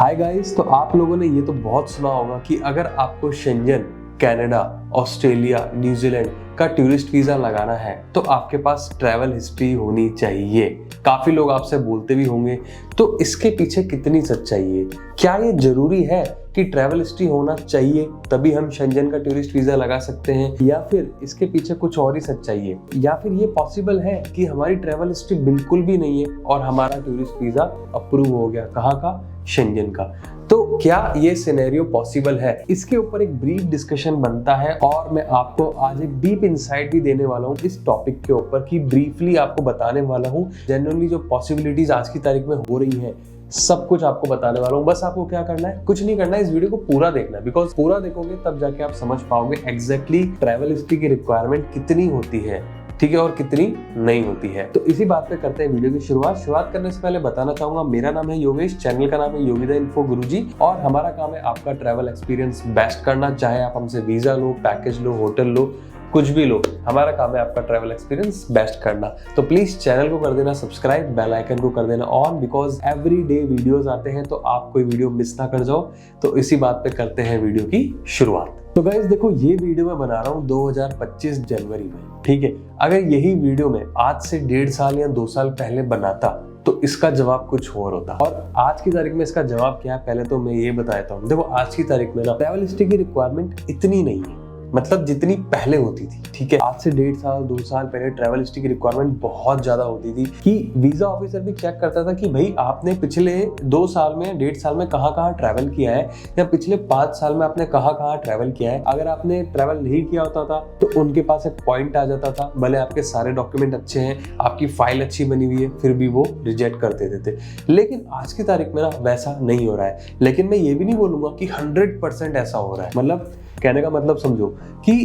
Hi guys, तो आप लोगों ने ये तो बहुत सुना होगा कि अगर आपको शेंजन, कनाडा, ऑस्ट्रेलिया, न्यूजीलैंड का टूरिस्ट वीजा लगाना है तो आपके पास ट्रैवल हिस्ट्री होनी चाहिए। काफी लोग आपसे बोलते भी होंगे, तो इसके पीछे कितनी सच्चाई है? क्या ये जरूरी है कि ट्रैवल हिस्ट्री होना चाहिए तभी हम शेंजन का टूरिस्ट वीजा लगा सकते हैं, या फिर इसके पीछे कुछ और ही सच्चाई है, या फिर ये पॉसिबल है कि हमारी ट्रैवल हिस्ट्री बिल्कुल भी नहीं है और हमारा टूरिस्ट वीजा अप्रूव हो गया? कहाँ का? शेंजन का। तो क्या ये सिनेरियो पॉसिबल है? इसके ऊपर एक ब्रीफ डिस्कशन बनता है और मैं आपको आज एक डीप इनसाइट भी देने वाला हूँ इस टॉपिक के ऊपर, कि ब्रीफली आपको बताने वाला हूँ जनरली जो पॉसिबिलिटीज आज की तारीख में हो रही हैं, सब कुछ आपको बताने वाला हूँ। बस आपको क्या करना है, कुछ नहीं करना है, इस वीडियो को पूरा देखना है, बिकॉज पूरा देखोगे तब जाके आप समझ पाओगे एग्जैक्टली ट्रैवल हिस्ट्री की रिक्वायरमेंट कितनी होती है, ठीक है, और कितनी नहीं होती है। तो इसी बात पे करते हैं वीडियो की शुरुआत करने से पहले बताना चाहूंगा, मेरा नाम है योगेश, चैनल का नाम है योगिदा इन्फो गुरुजी, और हमारा काम है आपका ट्रैवल एक्सपीरियंस बेस्ट करना। चाहे आप हमसे वीजा लो, पैकेज लो, होटल लो, कुछ भी लो, हमारा काम है आपका ट्रैवल एक्सपीरियंस बेस्ट करना। तो प्लीज चैनल को कर देना सब्सक्राइब, बेल आइकन को कर देना on, because every day videos आते हैं, तो आप कोई वीडियो मिस ना कर जाओ। तो इसी बात पे करते हैं वीडियो की शुरुआत। तो गाइस देखो, ये वीडियो मैं बना रहा हूँ 2025 जनवरी में, ठीक है। अगर यही वीडियो में आज से 1.5 साल या 2 साल पहले बनाता तो इसका जवाब कुछ और होता। और आज की तारीख में इसका जवाब क्या है, पहले तो मैं ये बताता हूँ। देखो, आज की तारीख में ना ट्रैवल हिस्ट्री की रिक्वायरमेंट इतनी नहीं है, मतलब जितनी पहले होती थी, ठीक है। आज से 1.5 साल 2 साल पहले ट्रैवल हिस्ट्री की रिक्वायरमेंट बहुत ज्यादा होती थी कि वीजा ऑफिसर भी चेक करता था कि भाई आपने पिछले 2 साल में, 1.5 साल में कहाँ ट्रैवल किया है, या पिछले 5 साल में आपने कहाँ ट्रैवल किया है। अगर आपने ट्रैवल नहीं किया होता था तो उनके पास एक पॉइंट आ जाता था, भले आपके सारे डॉक्यूमेंट अच्छे हैं, आपकी फाइल अच्छी बनी हुई है, फिर भी वो रिजेक्ट कर देते थे। लेकिन आज की तारीख में ना वैसा नहीं हो रहा है। लेकिन मैं ये भी नहीं बोलूंगा कि 100% ऐसा हो रहा है। मतलब कहने का मतलब समझो कि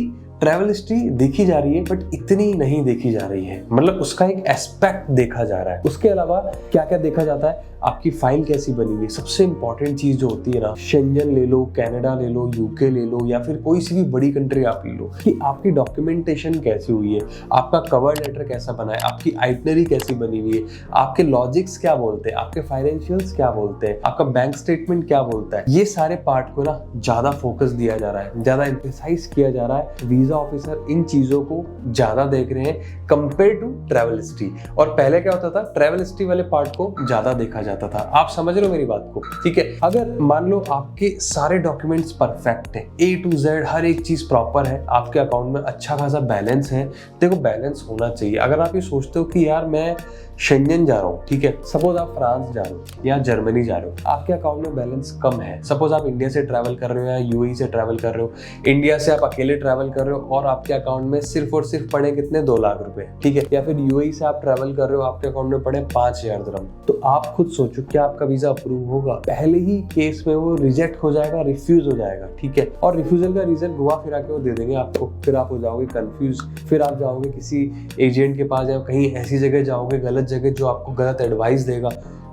ट्रैवल हिस्ट्री देखी जा रही है बट इतनी नहीं देखी जा रही है, मतलब उसका एक एस्पेक्ट देखा जा रहा है। उसके अलावा क्या क्या देखा जाता है, आपकी फाइल कैसी बनी हुई है। सबसे इंपॉर्टेंट चीज जो होती है ना, शेंजन ले लो, कनाडा ले लो, यूके ले लो, या फिर कोई सी भी बड़ी कंट्री आप ले लो, कि आपकी डॉक्यूमेंटेशन कैसी हुई है, आपका कवर लेटर कैसा बना है, आपकी आइटनरी कैसी बनी हुई है, आपके लॉजिक्स क्या बोलते हैं, आपके फाइनेंशियल्स क्या बोलते हैं, आपका बैंक स्टेटमेंट क्या बोलता है। ये सारे पार्ट को ना ज्यादा फोकस दिया जा रहा है, ज्यादा एम्फेसाइज किया जा रहा है। वीजा ऑफिसर इन चीजों को ज्यादा देख रहे हैं कंपेयर टू ट्रैवल हिस्ट्री। और पहले क्या होता था, ट्रैवल हिस्ट्री वाले पार्ट को ज्यादा देखा जाता था। आप समझ रहे हो मेरी बात को, ठीक है। अगर मान लो आपके सारे डॉक्यूमेंट्स परफेक्ट है, A to Z हर एक चीज प्रॉपर है, आपके अकाउंट में अच्छा खासा बैलेंस है। देखो, बैलेंस होना चाहिए। अगर आप ये सोचते हो कि यार मैं शेंजन जा रहा हूँ, ठीक है, सपोज आप फ्रांस जा रहे हो या जर्मनी जा रहे हो, आपके अकाउंट में बैलेंस कम है। सपोज आप इंडिया से ट्रैवल कर रहे हो या यूएई से ट्रैवल कर रहे हो, इंडिया से आप अकेले ट्रैवल कर रहे हो और आपके अकाउंट में सिर्फ और सिर्फ पड़े कितने, 2 लाख रुपए, ठीक है। या फिर यूएई से आप ट्रैवल कर रहे हो, आपके अकाउंट में पड़े 5,000 दिरहम, तो आप खुद सोचो क्या आपका वीजा अप्रूव होगा? पहले ही केस में वो रिजेक्ट हो जाएगा, रिफ्यूज हो जाएगा, ठीक है। और रिफ्यूजल का रीजन घुमा फिरा के वो दे देंगे आपको, फिर आप हो जाओगे कंफ्यूज, फिर आप जाओगे किसी एजेंट के पास या कहीं ऐसी जगह जाओगे, गलत जगह, जो आपको गलत एडवाइस देगा,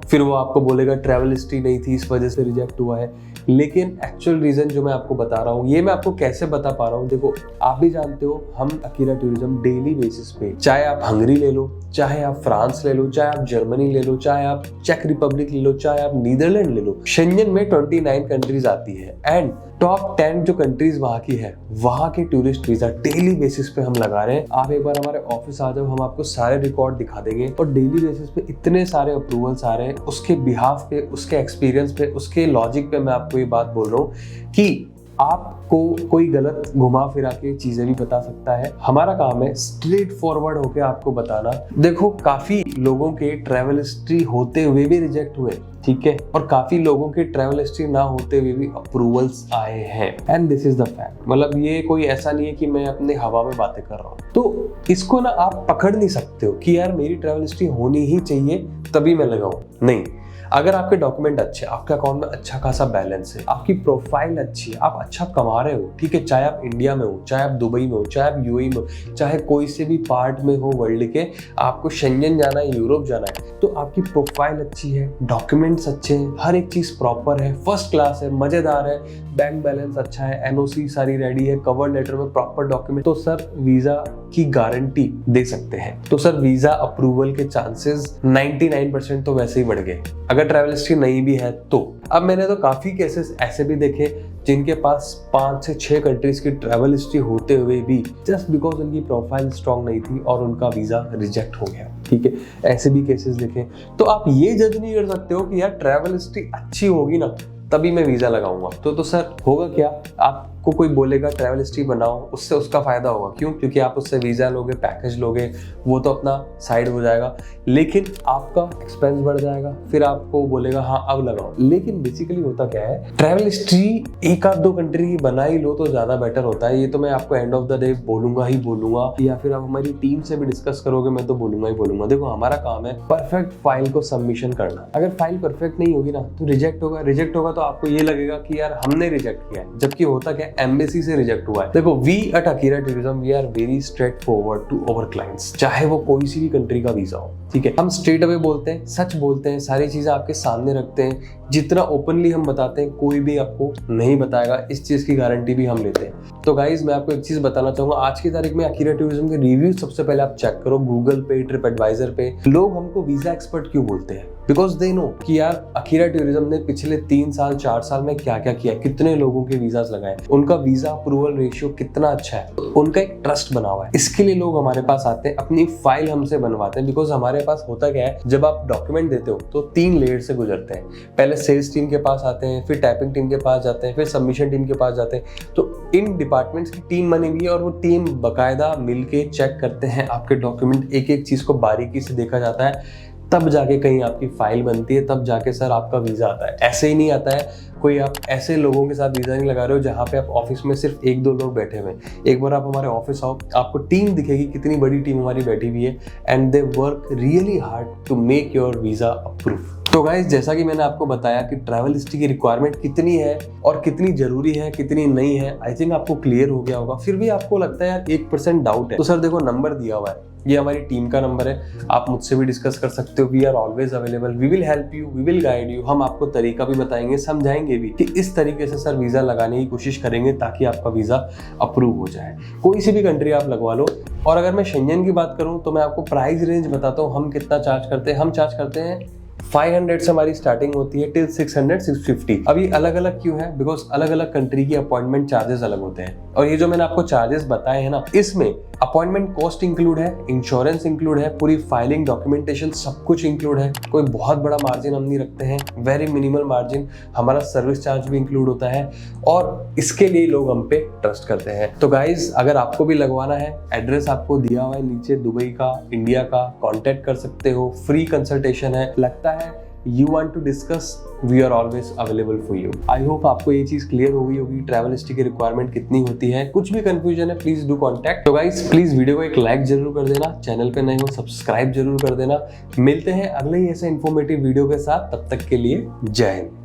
फिर वो आपको बोलेगा ट्रैवल हिस्ट्री नहीं थी, इस वजह से रिजेक्ट हुआ है। लेकिन एक्चुअल रीजन जो मैं आपको बता रहा हूँ, ये मैं आपको कैसे बता पा रहा हूँ, देखो आप भी जानते हो, हम अकीरा टूरिज्म डेली बेसिस पे, चाहे आप हंगरी ले लो, चाहे आप फ्रांस ले लो, चाहे आप जर्मनी ले लो, चाहे आप चेक रिपब्लिक ले लो, चाहे आप नीदरलैंड ले लो, शेंजन में 29 कंट्रीज आती है एंड टॉप 10 जो कंट्रीज वहां की है, वहां के टूरिस्ट वीजा डेली बेसिस पे हम लगा रहे हैं। आप एक बार हमारे ऑफिस आ जाओ, हम आपको सारे रिकॉर्ड दिखा देंगे, और डेली बेसिस पे इतने सारे अप्रूवल्स आ रहे हैं। उसके बिहाफ पे, उसके एक्सपीरियंस पे, उसके लॉजिक पे मैं आपको ये बात बोल रहा हूँ कि आपको कोई गलत घुमा फिरा के चीजें भी बता सकता है। हमारा काम है स्ट्रेट फॉरवर्ड होके आपको बताना। देखो, काफी लोगों के ट्रैवल हिस्ट्री होते हुए भी रिजेक्ट हुए, ठीक है, और काफी लोगों के ट्रैवल हिस्ट्री ना होते हुए भी अप्रूवल्स आए हैं, and this is the fact. मतलब ये कोई ऐसा नहीं है कि मैं अपने हवा में बातें कर रहा हूँ। तो इसको ना आप पकड़ नहीं सकते हो कि यार मेरी ट्रैवल हिस्ट्री होनी ही चाहिए तभी मैं लगाऊं, नहीं। अगर आपके डॉक्यूमेंट अच्छे, आपके अकाउंट में अच्छा खासा बैलेंस है, आपकी प्रोफाइल अच्छी है, आप अच्छा कमा रहे हो, ठीक है, चाहे आप इंडिया में हो, चाहे आप दुबई में हो, चाहे आप यूएई में हो, चाहे कोई से भी पार्ट में हो वर्ल्ड के, आपको शेंजन जाना है, यूरोप जाना है, तो आपकी प्रोफाइल अच्छी है, डॉक्यूमेंट्स अच्छे हैं, हर एक चीज प्रॉपर है, फर्स्ट क्लास है, मजेदार है, बैंक बैलेंस अच्छा है, एनओसी सारी रेडी है, कवर लेटर में प्रॉपर डॉक्यूमेंट, तो सर वीजा की गारंटी दे सकते हैं। तो सर वीजा अप्रूवल के चांसेस 99% तो वैसे ही बढ़ गए अगर ट्रैवल हिस्ट्री नहीं भी है तो। अब मैंने तो काफी केसेस ऐसे भी देखे जिनके पास 5 से 6 कंट्रीज की ट्रैवल हिस्ट्री होते हुए भी जस्ट बिकॉज उनकी प्रोफाइल स्ट्रांग नहीं थी और उनका वीजा रिजेक्ट हो गया। ठीक है, ऐसे भी केसेस देखे। तो आप ये जज नहीं कर सकते हो कि यार ट्रैवल हिस्ट्री अच्छी होगी ना तभी मैं वीजा लगाऊंगा। तो सर होगा क्या, आपको कोई बोलेगा ट्रैवल हिस्ट्री बनाओ, उससे उसका फायदा होगा। क्यों? क्योंकि आप उससे वीजा लोगे, पैकेज लोगे, वो तो अपना साइड हो जाएगा, लेकिन आपका एक्सपेंस बढ़ जाएगा। फिर आपको बोलेगा हाँ अब लगाओ। लेकिन बेसिकली होता क्या है, ट्रैवल हिस्ट्री एक आध 2 कंट्री की बना ही लो तो ज्यादा बेटर होता है। ये तो मैं आपको एंड ऑफ द डे बोलूंगा ही बोलूंगा, या फिर आप हमारी टीम से भी डिस्कस करोगे मैं तो बोलूंगा ही बोलूंगा। देखो हमारा काम है परफेक्ट फाइल को सबमिशन करना। अगर फाइल परफेक्ट नहीं होगी ना तो रिजेक्ट होगा। रिजेक्ट होगा तो आपको ये लगेगा कि यार हमने रिजेक्ट किया है, जबकि होता क्या एम्बेसी से रिजेक्ट हुआ है। देखो we at Akira tourism we are very straightforward to our clients, चाहे वो कोई सी भी कंट्री का वीजा हो। ठीक है, हम स्ट्रेट अवे बोलते हैं, सच बोलते हैं, सारी चीजें आपके सामने रखते हैं। जितना ओपनली हम बताते हैं कोई भी आपको नहीं बताएगा, इस चीज की गारंटी भी हम लेते हैं। तो गाइज मैं आपको एक चीज बताना चाहूंगा, आज की तारीख में अकीरा टूरिज्म के रिव्यू सबसे पहले आप चेक करो गूगल पे, ट्रिप एडवाइजर पे। लोग हमको वीजा एक्सपर्ट क्यों बोलते हैं? बिकॉज दे नो कि यार अकीरा टूरिज्म ने पिछले 3 साल 4 साल में क्या क्या किया, कितने लोगों के वीजास लगाए, उनका वीजा अप्रूवल रेशियो कितना अच्छा है, उनका एक ट्रस्ट बना हुआ है। इसके लिए लोग हमारे पास आते हैं, अपनी फाइल हमसे बनवाते हैं। बिकॉज हमारे पास होता क्या है, जब आप डॉक्यूमेंट देते हो तो 3 लेयर से गुजरते हैं। पहले सेल्स टीम के पास आते हैं, फिर टाइपिंग टीम के पास जाते हैं, फिर सबमिशन टीम के पास जाते हैं। तो इन डिपार्टमेंट्स की टीम बनी हुई है और वो टीम बकायदा मिलके चेक करते हैं आपके डॉक्यूमेंट, एक एक चीज को बारीकी से देखा जाता है, तब जाके कहीं आपकी फाइल बनती है, तब जाके सर आपका वीजा आता है। ऐसे ही नहीं आता है। कोई आप ऐसे लोगों के साथ वीजा नहीं लगा रहे हो जहाँ पे आप ऑफिस में सिर्फ 1-2 लोग बैठे हुए हैं। एक बार आप हमारे ऑफिस आओ, आपको टीम दिखेगी, कितनी बड़ी टीम हमारी बैठी हुई है, and they work really hard to make your visa approve. तो गाइस जैसा कि मैंने आपको बताया कि ट्रैवल हिस्ट्री की रिक्वायरमेंट कितनी है और कितनी जरूरी है, कितनी नहीं है, आई थिंक आपको क्लियर हो गया होगा। फिर भी आपको लगता है यार 1% डाउट है, तो सर देखो नंबर दिया हुआ है, ये हमारी टीम का नंबर है, आप मुझसे भी डिस्कस कर सकते हो। We are always available, we will help you, we will guide you. हम आपको तरीका भी बताएंगे, समझाएंगे भी कि इस तरीके से सर वीजा लगाने की कोशिश करेंगे ताकि आपका वीजा अप्रूव हो जाए। कोई सी भी कंट्री आप लगवा लो। और अगर मैं शेंजन की बात करूं तो मैं आपको प्राइस रेंज बताता हूं, हम कितना चार्ज करते हैं। हम चार्ज करते हैं 500 से हमारी स्टार्टिंग होती है टिल 600 650। अभी अलग अलग क्यों है? बिकॉज अलग अलग कंट्री की अपॉइंटमेंट चार्जेस अलग होते हैं। और ये जो मैंने आपको चार्जेस बताए हैं ना, इसमें अपॉइंटमेंट कॉस्ट इंक्लूड है, इंश्योरेंस इंक्लूड है, पूरी फाइलिंग डॉक्यूमेंटेशन सब कुछ इंक्लूड है। कोई बहुत बड़ा मार्जिन हम नहीं रखते हैं, वेरी मिनिमल मार्जिन। हमारा सर्विस चार्ज भी इंक्लूड होता है और इसके लिए लोग हम पे ट्रस्ट करते हैं। तो गाइज अगर आपको भी लगवाना है, एड्रेस आपको दिया हुआ है नीचे, दुबई का, इंडिया का, कॉन्टेक्ट कर सकते हो। फ्री कंसल्टेशन है। लगता है you want to discuss, we are always available for you. I hope आपको ये चीज क्लियर हो गई होगी, ट्रैवल हिस्ट्री की रिक्वायरमेंट कितनी होती है। कुछ भी कंफ्यूजन है प्लीज डू कॉन्टैक्ट। तो गाइस प्लीज वीडियो को एक लाइक जरूर कर देना, चैनल पे नए हो सब्सक्राइब जरूर कर देना। मिलते हैं अगले ही ऐसे इन्फॉर्मेटिव वीडियो के साथ, तब तक के लिए जय हिंद।